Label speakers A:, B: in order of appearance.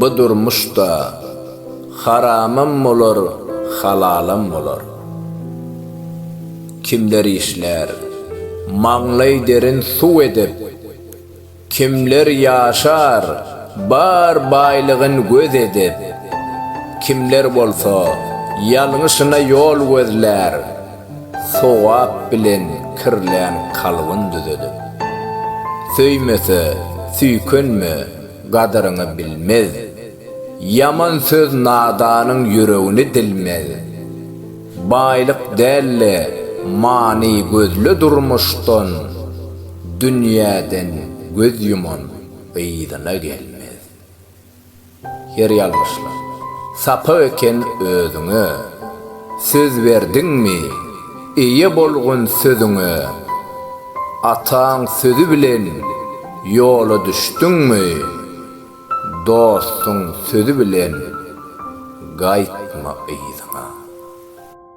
A: bu durmuşda haramım olur, halalım olur. Kimler işler, maňlay derin su edip, kimler yaşar, bar baýlygyn göz edip, kimler bolsa ýalňyşyna ýol gözler, sowap bilen kirlän kalbyn düzedip. Söýmese, süýkenme, gadaryny bilmez. Yaman söz nadanyň yüregini dilmez. Baýlyk dälle, mani gözlü durmuşdan, dünýäden göz yuman beýdana gelmez. Yer ýalgyşlar. Sapa eken özüňe, söz berdiňmi, eýe bolgun sözüňe, ataň sözü bilen ýola düşdüňmi, dostuň sözü bilen gaýtma eýdiňe.